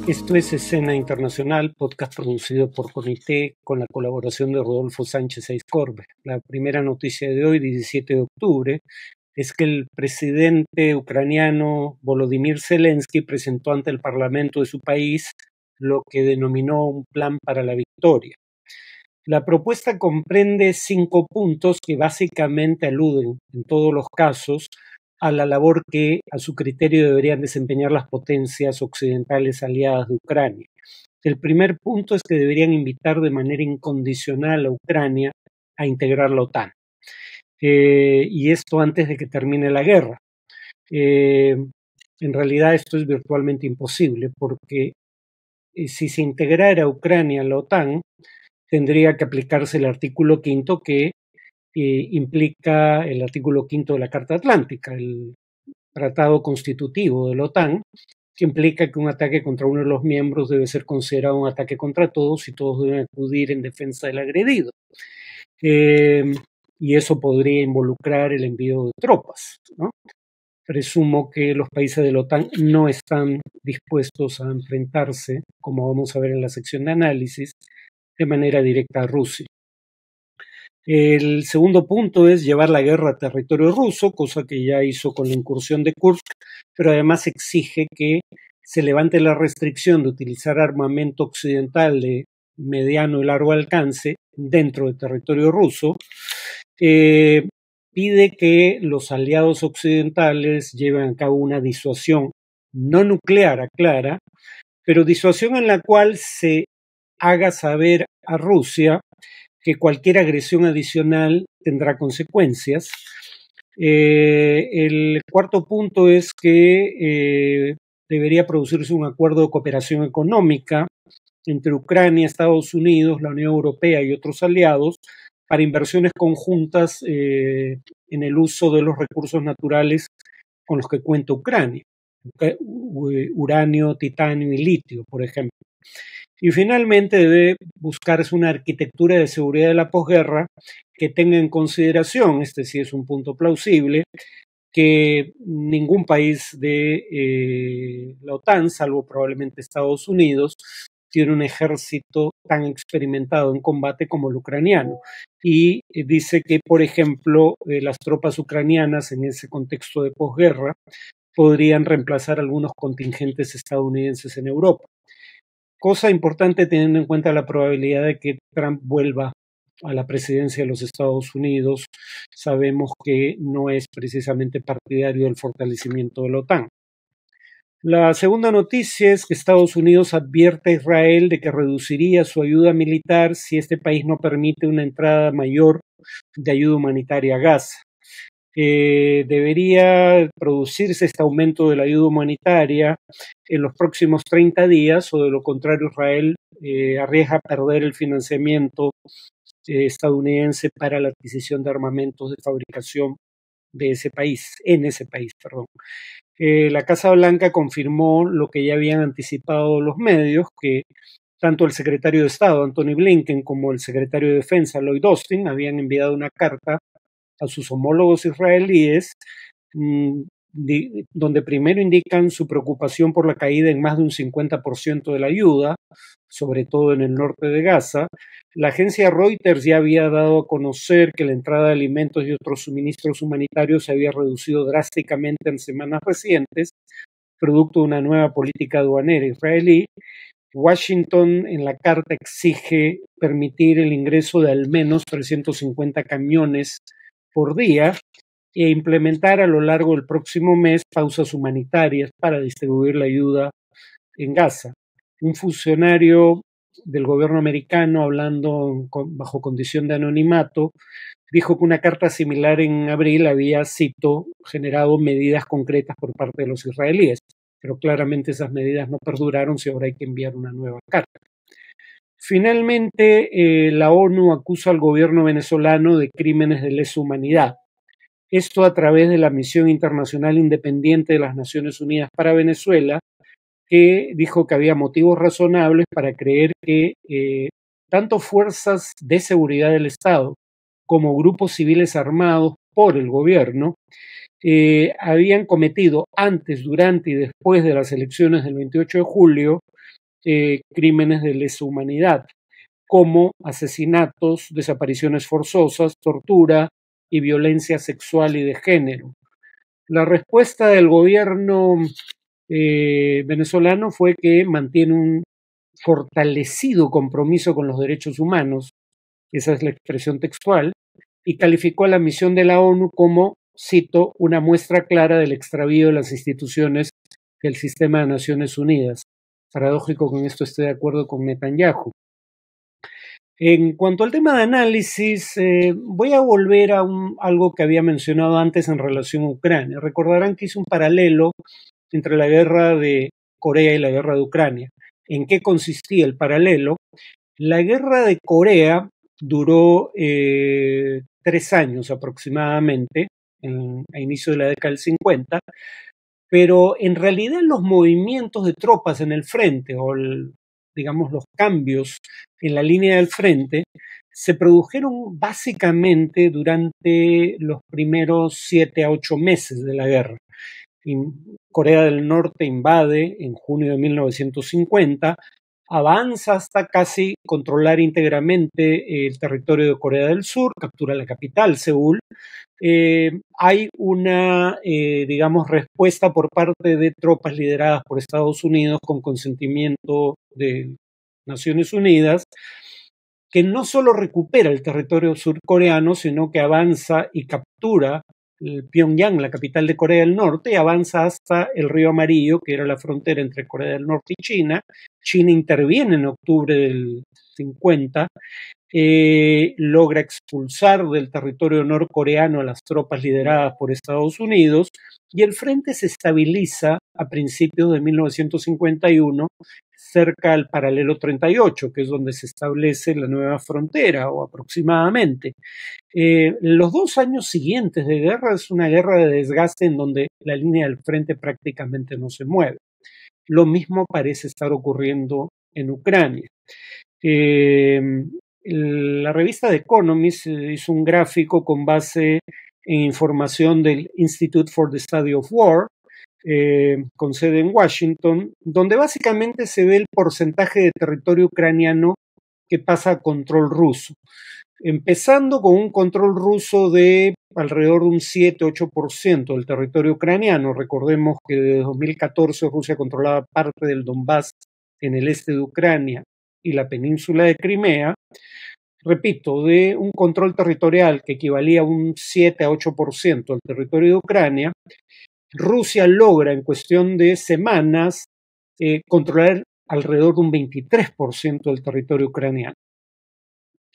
Esto es Escena Internacional, podcast producido por Comité con la colaboración de Rodolfo Sánchez Aizcorbe. La primera noticia de hoy, 17 de octubre, es que el presidente ucraniano Volodymyr Zelensky presentó ante el parlamento de su país lo que denominó un plan para la victoria. La propuesta comprende 5 puntos que básicamente aluden, en todos los casos, a la labor que, a su criterio, deberían desempeñar las potencias occidentales aliadas de Ucrania. El primer punto es que deberían invitar de manera incondicional a Ucrania a integrar la OTAN. Y esto antes de que termine la guerra. En realidad esto es virtualmente imposible porque si se integrara Ucrania a la OTAN, tendría que aplicarse el artículo 5 que implica el artículo 5 de la Carta Atlántica, el tratado constitutivo de la OTAN, que implica que un ataque contra uno de los miembros debe ser considerado un ataque contra todos y todos deben acudir en defensa del agredido. Y eso podría involucrar el envío de tropas, ¿no? Presumo que los países de la OTAN no están dispuestos a enfrentarse, como vamos a ver en la sección de análisis, de manera directa a Rusia. El segundo punto es llevar la guerra a territorio ruso, cosa que ya hizo con la incursión de Kursk, pero además exige que se levante la restricción de utilizar armamento occidental de mediano y largo alcance dentro del territorio ruso. Pide que los aliados occidentales lleven a cabo una disuasión no nuclear, aclara, pero disuasión en la cual se haga saber a Rusia que cualquier agresión adicional tendrá consecuencias. El cuarto punto es que debería producirse un acuerdo de cooperación económica entre Ucrania, Estados Unidos, la Unión Europea y otros aliados para inversiones conjuntas en el uso de los recursos naturales con los que cuenta Ucrania, uranio, titanio y litio, por ejemplo. Y finalmente debe buscarse una arquitectura de seguridad de la posguerra que tenga en consideración, este sí es un punto plausible, que ningún país de la OTAN, salvo probablemente Estados Unidos, tiene un ejército tan experimentado en combate como el ucraniano. Y dice que, por ejemplo, las tropas ucranianas en ese contexto de posguerra podrían reemplazar algunos contingentes estadounidenses en Europa. Cosa importante teniendo en cuenta la probabilidad de que Trump vuelva a la presidencia de los Estados Unidos. Sabemos que no es precisamente partidario del fortalecimiento de la OTAN. La segunda noticia es que Estados Unidos advierte a Israel de que reduciría su ayuda militar si este país no permite una entrada mayor de ayuda humanitaria a Gaza. Debería producirse este aumento de la ayuda humanitaria en los próximos 30 días o de lo contrario Israel arriesga perder el financiamiento estadounidense para la adquisición de armamentos de fabricación de ese país, en ese país, perdón. La Casa Blanca confirmó lo que ya habían anticipado los medios, que tanto el secretario de Estado, Antony Blinken, como el secretario de Defensa, Lloyd Austin, habían enviado una carta a sus homólogos israelíes, donde primero indican su preocupación por la caída en más de un 50% de la ayuda, sobre todo en el norte de Gaza. La agencia Reuters ya había dado a conocer que la entrada de alimentos y otros suministros humanitarios se había reducido drásticamente en semanas recientes, producto de una nueva política aduanera israelí. Washington en la carta exige permitir el ingreso de al menos 350 camiones por día e implementar a lo largo del próximo mes pausas humanitarias para distribuir la ayuda en Gaza. Un funcionario del gobierno americano, hablando bajo condición de anonimato, dijo que una carta similar en abril había, cito, generado medidas concretas por parte de los israelíes, pero claramente esas medidas no perduraron si ahora hay que enviar una nueva carta. Finalmente, la ONU acusa al gobierno venezolano de crímenes de lesa humanidad. Esto a través de la Misión Internacional Independiente de las Naciones Unidas para Venezuela, que dijo que había motivos razonables para creer que tanto fuerzas de seguridad del Estado como grupos civiles armados por el gobierno habían cometido antes, durante y después de las elecciones del 28 de julio crímenes de lesa humanidad, como asesinatos, desapariciones forzosas, tortura y violencia sexual y de género. La respuesta del gobierno venezolano fue que mantiene un fortalecido compromiso con los derechos humanos, esa es la expresión textual, y calificó a la misión de la ONU como, cito, una muestra clara del extravío de las instituciones del sistema de Naciones Unidas. Paradójico, con esto estoy de acuerdo con Netanyahu. En cuanto al tema de análisis, voy a volver a algo que había mencionado antes en relación a Ucrania. Recordarán que hice un paralelo entre la guerra de Corea y la guerra de Ucrania. ¿En qué consistía el paralelo? La guerra de Corea duró 3 años aproximadamente, a inicio de la década del 50, pero en realidad los movimientos de tropas en el frente o digamos los cambios en la línea del frente se produjeron básicamente durante los primeros 7 a 8 meses de la guerra. Corea del Norte invade en junio de 1950, avanza hasta casi controlar íntegramente el territorio de Corea del Sur, captura la capital, Seúl. Hay una, digamos, respuesta por parte de tropas lideradas por Estados Unidos con consentimiento de Naciones Unidas, que no solo recupera el territorio surcoreano, sino que avanza y captura Pyongyang, la capital de Corea del Norte, y avanza hasta el Río Amarillo, que era la frontera entre Corea del Norte y China. China interviene en octubre del 50, logra expulsar del territorio norcoreano a las tropas lideradas por Estados Unidos, y el frente se estabiliza a principios de 1951 cerca al paralelo 38, que es donde se establece la nueva frontera, o aproximadamente. Los 2 años siguientes de guerra es una guerra de desgaste en donde la línea del frente prácticamente no se mueve. Lo mismo parece estar ocurriendo en Ucrania. La revista The Economist hizo un gráfico con base en información del Institute for the Study of War, con sede en Washington, donde básicamente se ve el porcentaje de territorio ucraniano que pasa a control ruso. Empezando con un control ruso de alrededor de un 7-8% del territorio ucraniano. Recordemos que desde 2014 Rusia controlaba parte del Donbass en el este de Ucrania y la península de Crimea. Repito, de un control territorial que equivalía a un 7-8% del territorio de Ucrania, Rusia logra en cuestión de semanas controlar alrededor de un 23% del territorio ucraniano.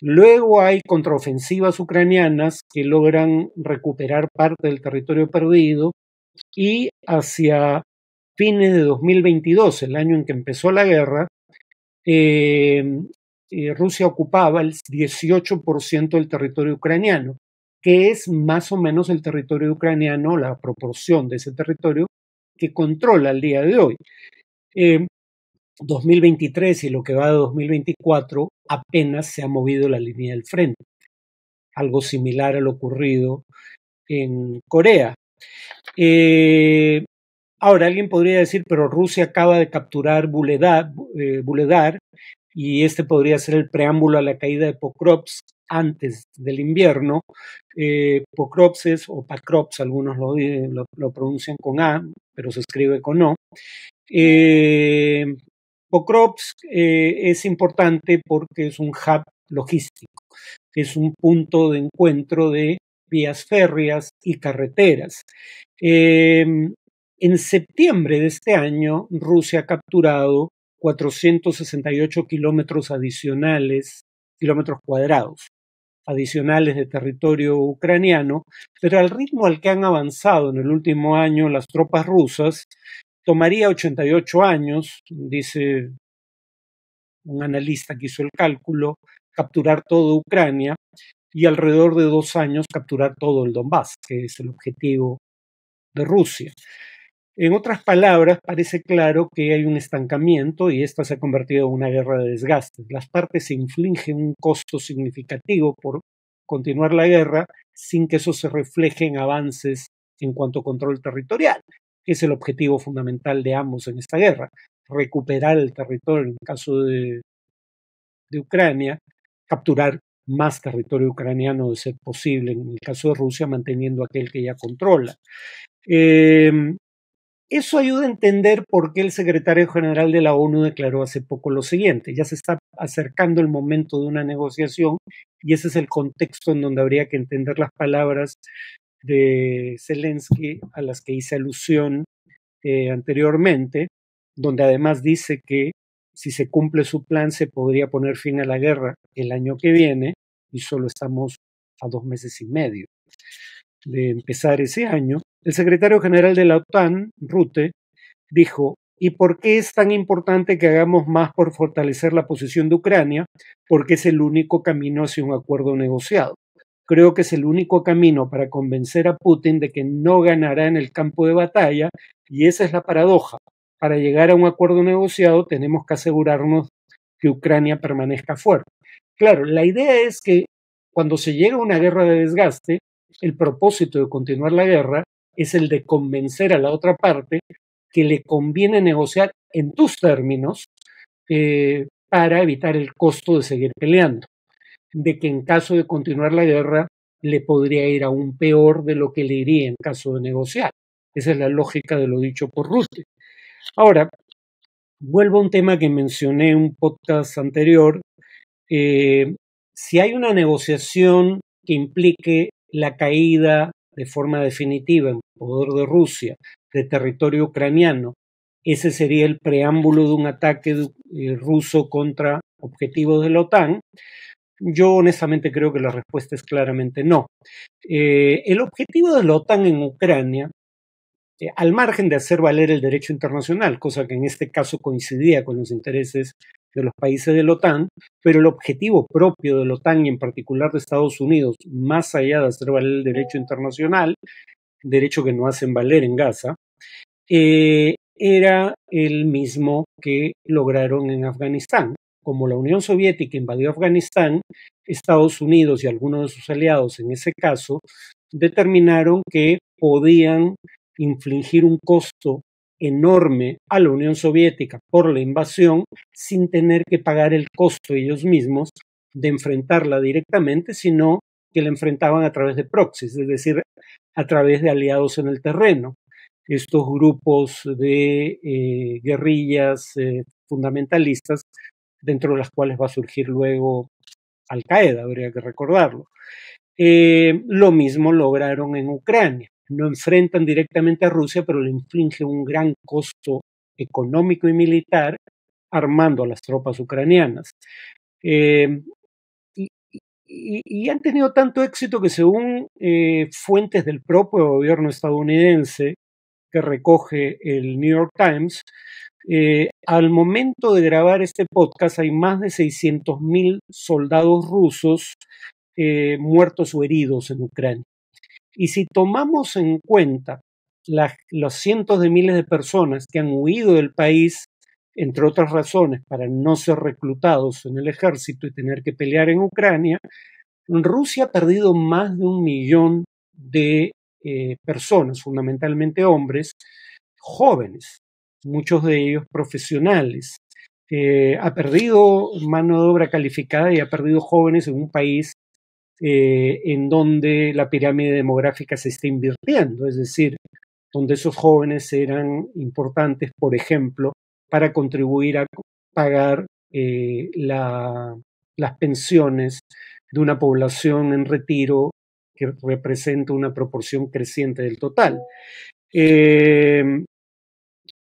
Luego hay contraofensivas ucranianas que logran recuperar parte del territorio perdido, y hacia fines de 2022, el año en que empezó la guerra, Rusia ocupaba el 18% del territorio ucraniano, que es más o menos el territorio ucraniano, la proporción de ese territorio que controla al día de hoy. 2023 y lo que va de 2024 apenas se ha movido la línea del frente, algo similar a lo ocurrido en Corea. Ahora alguien podría decir, pero Rusia acaba de capturar Vuhledar, y este podría ser el preámbulo a la caída de Pokrovsk antes del invierno. Pokrovsk o Pakrovsk, algunos lo pronuncian con A, pero se escribe con O. Pokrovsk es importante porque es un hub logístico, es un punto de encuentro de vías férreas y carreteras. En septiembre de este año, Rusia ha capturado 468 kilómetros cuadrados adicionales de territorio ucraniano, pero al ritmo al que han avanzado en el último año las tropas rusas, tomaría 88 años, dice un analista que hizo el cálculo, capturar toda Ucrania, y alrededor de 2 años capturar todo el Donbass, que es el objetivo de Rusia. En otras palabras, parece claro que hay un estancamiento y esta se ha convertido en una guerra de desgaste. Las partes se infligen un costo significativo por continuar la guerra sin que eso se refleje en avances en cuanto a control territorial, que es el objetivo fundamental de ambos en esta guerra. recuperar el territorio en el caso de Ucrania, capturar más territorio ucraniano de ser posible, en el caso de Rusia, manteniendo aquel que ya controla. Eso ayuda a entender por qué el secretario general de la ONU declaró hace poco lo siguiente: ya se está acercando el momento de una negociación, y ese es el contexto en donde habría que entender las palabras de Zelensky a las que hice alusión anteriormente, donde además dice que si se cumple su plan se podría poner fin a la guerra el año que viene, y solo estamos a 2 meses y medio de empezar ese año. El secretario general de la OTAN, Rutte, dijo: ¿y por qué es tan importante que hagamos más por fortalecer la posición de Ucrania? Porque es el único camino hacia un acuerdo negociado. Creo que es el único camino para convencer a Putin de que no ganará en el campo de batalla, y esa es la paradoja. Para llegar a un acuerdo negociado tenemos que asegurarnos que Ucrania permanezca fuerte. Claro, la idea es que cuando se llega a una guerra de desgaste, el propósito de continuar la guerra es el de convencer a la otra parte que le conviene negociar en tus términos para evitar el costo de seguir peleando, de que en caso de continuar la guerra le podría ir aún peor de lo que le iría en caso de negociar. Esa es la lógica de lo dicho por Rutte. Ahora, vuelvo a un tema que mencioné en un podcast anterior. Si hay una negociación que implique la caída de forma definitiva en poder de Rusia de territorio ucraniano, ese sería el preámbulo de un ataque ruso contra objetivos de la OTAN. Yo honestamente creo que la respuesta es claramente no. El objetivo de la OTAN en Ucrania, al margen de hacer valer el derecho internacional, cosa que en este caso coincidía con los intereses de los países de la OTAN, pero el objetivo propio de la OTAN y en particular de Estados Unidos, más allá de hacer valer el derecho internacional, derecho que no hacen valer en Gaza, era el mismo que lograron en Afganistán. Como la Unión Soviética invadió Afganistán, Estados Unidos y algunos de sus aliados en ese caso determinaron que podían infligir un costo enorme a la Unión Soviética por la invasión sin tener que pagar el costo ellos mismos de enfrentarla directamente, sino que la enfrentaban a través de proxies, es decir, a través de aliados en el terreno. Estos grupos de guerrillas fundamentalistas, dentro de las cuales va a surgir luego Al-Qaeda, habría que recordarlo. Lo mismo lograron en Ucrania. No enfrentan directamente a Rusia, pero le infligen un gran costo económico y militar armando a las tropas ucranianas. Y han tenido tanto éxito que, según fuentes del propio gobierno estadounidense que recoge el New York Times, al momento de grabar este podcast hay más de 600.000 soldados rusos muertos o heridos en Ucrania. Y si tomamos en cuenta los cientos de miles de personas que han huido del país, entre otras razones, para no ser reclutados en el ejército y tener que pelear en Ucrania, Rusia ha perdido más de 1 millón de personas, fundamentalmente hombres, jóvenes, muchos de ellos profesionales. Ha perdido mano de obra calificada y ha perdido jóvenes en un país en donde la pirámide demográfica se está invirtiendo, es decir, donde esos jóvenes eran importantes, por ejemplo, para contribuir a pagar las pensiones de una población en retiro que representa una proporción creciente del total.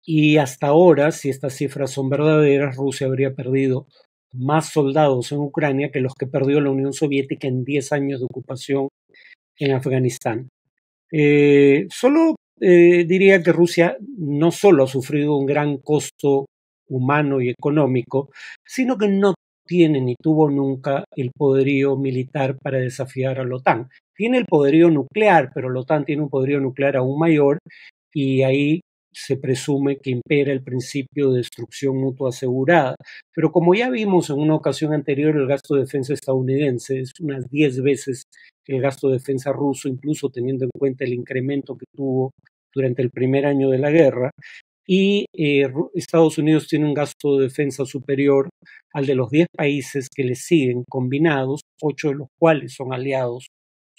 Y hasta ahora, si estas cifras son verdaderas, Rusia habría perdido más soldados en Ucrania que los que perdió la Unión Soviética en 10 años de ocupación en Afganistán. Solo diría que Rusia no solo ha sufrido un gran costo humano y económico, sino que no tiene ni tuvo nunca el poderío militar para desafiar a la OTAN. Tiene el poderío nuclear, pero la OTAN tiene un poderío nuclear aún mayor, y ahí se presume que impera el principio de destrucción mutua asegurada. Pero como ya vimos en una ocasión anterior, el gasto de defensa estadounidense es unas 10 veces el gasto de defensa ruso, incluso teniendo en cuenta el incremento que tuvo durante el primer año de la guerra. y Estados Unidos tiene un gasto de defensa superior al de los 10 países que le siguen combinados, 8 de los cuales son aliados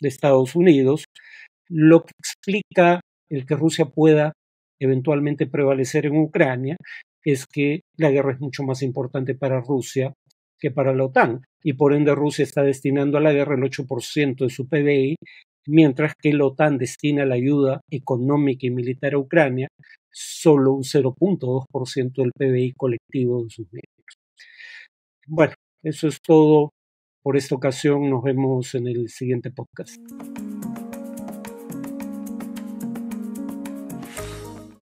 de Estados Unidos, lo que explica el que Rusia pueda eventualmente prevalecer en Ucrania es que la guerra es mucho más importante para Rusia que para la OTAN, y por ende Rusia está destinando a la guerra el 8% de su PBI, mientras que la OTAN destina la ayuda económica y militar a Ucrania solo un 0.2% del PBI colectivo de sus miembros. Bueno, eso es todo por esta ocasión. Nos vemos en el siguiente podcast.